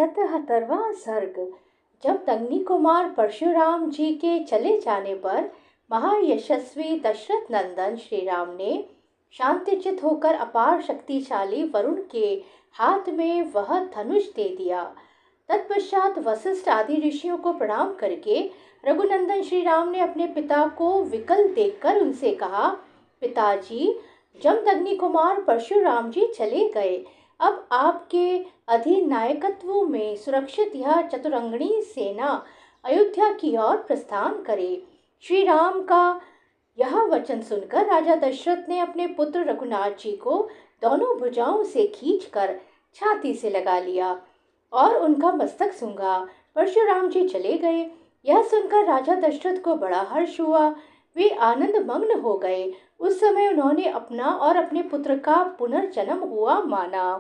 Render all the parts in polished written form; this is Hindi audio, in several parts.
77वां सर्ग। जब अग्नि कुमार परशुराम जी के चले जाने पर महायशस्वी दशरथ नंदन श्री राम ने शांतिचित होकर अपार शक्तिशाली वरुण के हाथ में वह धनुष दे दिया। तत्पश्चात वशिष्ठ आदि ऋषियों को प्रणाम करके रघुनंदन श्री राम ने अपने पिता को विकल देखकर उनसे कहा, पिताजी, जमदग्नि कुमार परशुराम जी चले गए। अब आपके अधिनायकत्व में सुरक्षित यह चतुरंगनी सेना अयोध्या की ओर प्रस्थान करे। श्री राम का यह वचन सुनकर राजा दशरथ ने अपने पुत्र रघुनाथ जी को दोनों भुजाओं से खींचकर छाती से लगा लिया और उनका मस्तक सूंघा। परशुराम जी चले गए। यह सुनकर राजा दशरथ को बड़ा हर्ष हुआ। वे आनंद मग्न हो गए। उस समय उन्होंने अपना और अपने पुत्र का पुनर्जन्म हुआ माना।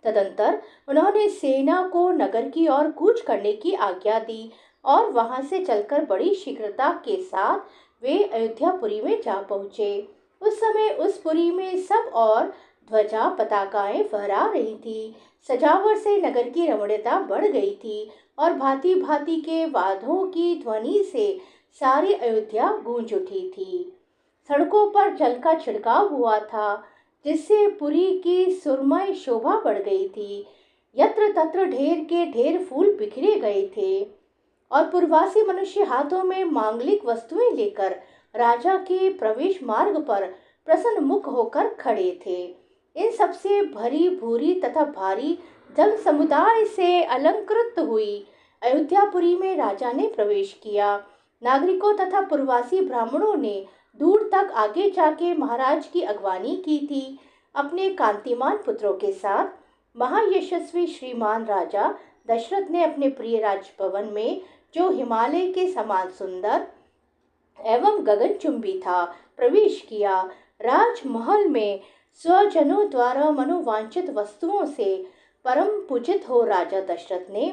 तदंतर उन्होंने सेना को नगर की ओर कूच करने की आज्ञा दी और वहां से चलकर बड़ी शीघ्रता के साथ वे अयोध्यापुरी में जा पहुंचे। उस समय उस पुरी में सब और ध्वजा पताकाएं फहरा रही थी। सजावट से नगर की रमणीयता बढ़ गई थी और भांति भांति के वाद्यों की ध्वनि से सारी अयोध्या गूंज उठी थी। सड़कों पर जल का छिड़काव हुआ था, जिससे पुरी की सुरमय शोभा बढ़ गई थी। यत्र तत्र ढेर के ढेर फूल बिखरे गए थे और पूर्ववासी मनुष्य हाथों में मांगलिक वस्तुएं लेकर राजा के प्रवेश मार्ग पर प्रसन्न मुख होकर खड़े थे। इन सबसे भरी भूरी तथा भारी जन समुदाय से अलंकृत हुई अयोध्यापुरी में राजा ने प्रवेश किया। नागरिकों तथा पूर्ववासी ब्राह्मणों ने दूर तक आगे जाके महाराज की अगवानी की थी। अपने कांतिमान पुत्रों के साथ महायशस्वी श्रीमान राजा दशरथ ने अपने प्रिय राजभवन में, जो हिमालय के समान सुंदर एवं गगनचुंबी था, प्रवेश किया। राजमहल में स्वजनों द्वारा मनोवांछित वस्तुओं से परम पूजित हो राजा दशरथ ने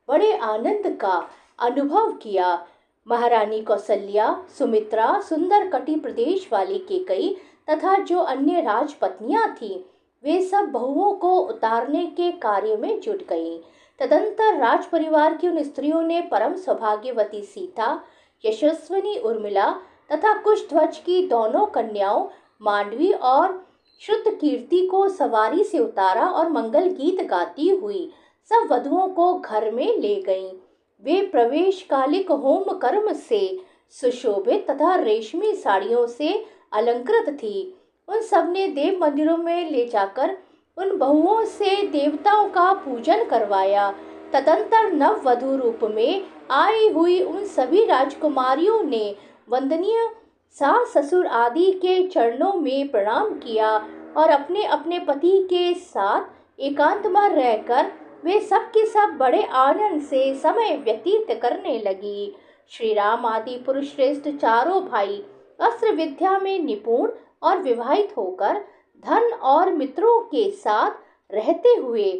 बड़े आनंद का अनुभव किया। महारानी कौसल्या, सुमित्रा, सुंदर कटी प्रदेश वाली केकई तथा जो अन्य राजपत्नियां थीं, वे सब बहुओं को उतारने के कार्य में जुट गईं। तदंतर राज परिवार की उन स्त्रियों ने परम सौभाग्यवती सीता, यशस्विनी उर्मिला तथा कुशध्वज की दोनों कन्याओं मांडवी और श्रुत कीर्ति को सवारी से उतारा और मंगल गीत गाती हुई सब वधुओं को घर में ले गईं। वे प्रवेश कालिक होम कर्म से सुशोभित तथा रेशमी साड़ियों से अलंकृत थी। उन सब ने देव मंदिरों में ले जाकर उन बहुओं से देवताओं का पूजन करवाया। तदंतर नव वधु रूप में आई हुई उन सभी राजकुमारियों ने वंदनीय सास ससुर आदि के चरणों में प्रणाम किया और अपने अपने पति के साथ एकांत में रहकर वे सब के सब बड़े आनंद से समय व्यतीत करने लगी। श्री राम आदि पुरुष श्रेष्ठ चारों भाई अस्त्र विद्या में निपुण और विवाहित होकर धन और मित्रों के साथ रहते हुए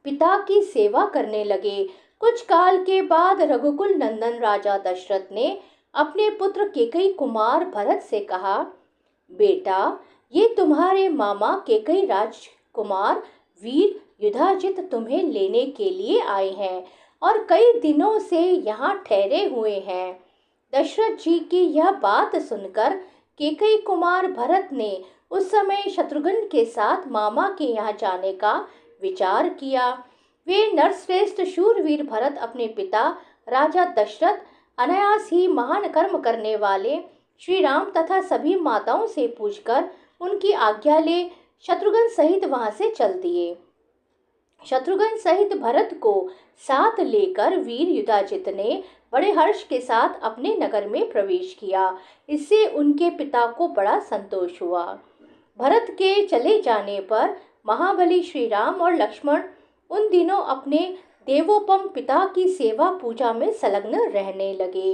पिता की सेवा करने लगे। कुछ काल के बाद रघुकुल नंदन राजा दशरथ ने अपने पुत्र केकई कुमार भरत से कहा, बेटा, ये तुम्हारे मामा केकई राजकुमार वीर युधाजित तुम्हें लेने के लिए आए हैं और कई दिनों से यहाँ ठहरे हुए हैं। दशरथ जी की यह बात सुनकर केकई कुमार भरत ने उस समय शत्रुघ्न के साथ मामा के यहाँ जाने का विचार किया। वे नरश्रेष्ठ शूरवीर भरत अपने पिता राजा दशरथ, अनायास ही महान कर्म करने वाले श्री राम तथा सभी माताओं से पूछकर उनकी आज्ञा ले शत्रुघ्न सहित वहां से चल दिए। शत्रुघ्न सहित भरत को साथ लेकर वीर युधाजित ने बड़े हर्ष के साथ अपने नगर में प्रवेश किया। इससे उनके पिता को बड़ा संतोष हुआ। भरत के चले जाने पर महाबली श्री राम और लक्ष्मण उन दिनों अपने देवोपम पिता की सेवा पूजा में संलग्न रहने लगे।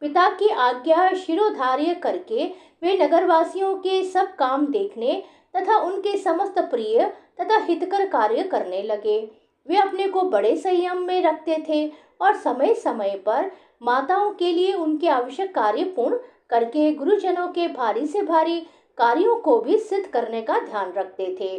पिता की आज्ञा शिरोधार्य करके वे नगरवासियों के सब काम देखने तथा उनके समस्त प्रिय तथा हितकर कार्य करने लगे। वे अपने को बड़े संयम में रखते थे और समय समय पर माताओं के लिए उनके आवश्यक कार्य पूर्ण करके गुरुजनों के भारी से भारी कार्यों को भी सिद्ध करने का ध्यान रखते थे।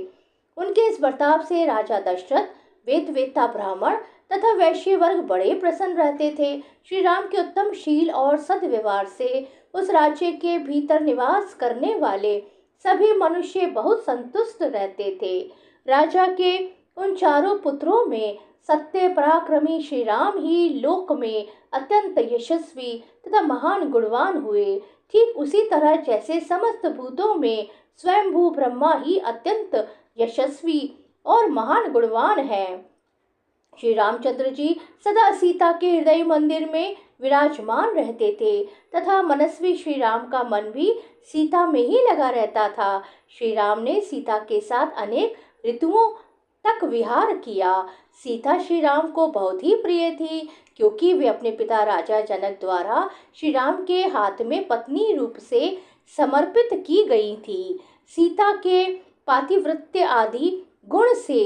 उनके इस बर्ताव से राजा दशरथ वेदवेत्ता ब्राह्मण तथा वैश्य वर्ग बड़े प्रसन्न रहते थे। श्री राम के उत्तम शील और सद्व्यवहार से उस राज्य के भीतर निवास करने वाले सभी मनुष्य बहुत संतुष्ट रहते थे। राजा के उन चारों पुत्रों में सत्य पराक्रमी श्री राम ही लोक में अत्यंत यशस्वी तथा महान गुणवान हुए। ठीक उसी तरह जैसे समस्त भूतों में स्वयंभू ब्रह्मा ही अत्यंत यशस्वी और महान गुणवान है। श्री रामचंद्र जी सदा सीता के हृदय मंदिर में विराजमान रहते थे तथा मनस्वी श्री राम का मन भी सीता में ही लगा रहता था। श्री राम ने सीता के साथ अनेक ऋतुओं तक विहार किया। सीता श्री राम को बहुत ही प्रिय थी क्योंकि वे अपने पिता राजा जनक द्वारा श्री राम के हाथ में पत्नी रूप से समर्पित की गई थी। सीता के पातिव्रत्य आदि गुण से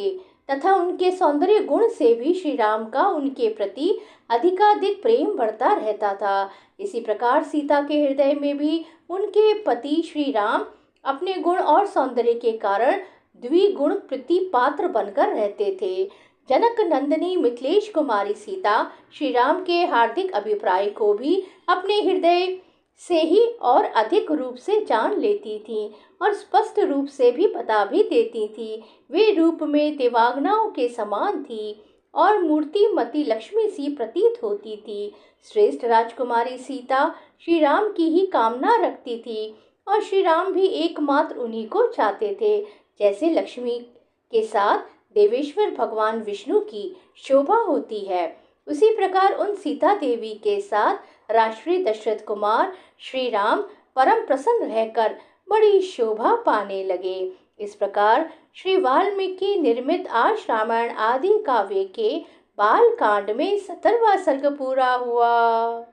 तथा उनके सौंदर्य गुण से भी श्री राम का उनके प्रति अधिकाधिक प्रेम बढ़ता रहता था। इसी प्रकार सीता के हृदय में भी उनके पति श्री राम अपने गुण और सौंदर्य के कारण द्विगुण प्रीति पात्र बनकर रहते थे। जनक नंदिनी मिथिलेश कुमारी सीता श्री राम के हार्दिक अभिप्राय को भी अपने हृदय से ही और अधिक रूप से जान लेती थी और स्पष्ट रूप से भी बता भी देती थी। वे रूप में देवांगनाओं के समान थी और मूर्तिमती लक्ष्मी सी प्रतीत होती थी। श्रेष्ठ राजकुमारी सीता श्री राम की ही कामना रखती थी और श्री राम भी एकमात्र उन्हीं को चाहते थे। जैसे लक्ष्मी के साथ देवेश्वर भगवान विष्णु की शोभा होती है, उसी प्रकार उन सीता देवी के साथ राष्ट्रीय दशरथ कुमार श्री राम परम प्रसन्न रहकर बड़ी शोभा पाने लगे। इस प्रकार श्री वाल्मीकि निर्मित आर्ष रामायण आदि काव्य के बाल कांड में 17वां सर्ग पूरा हुआ।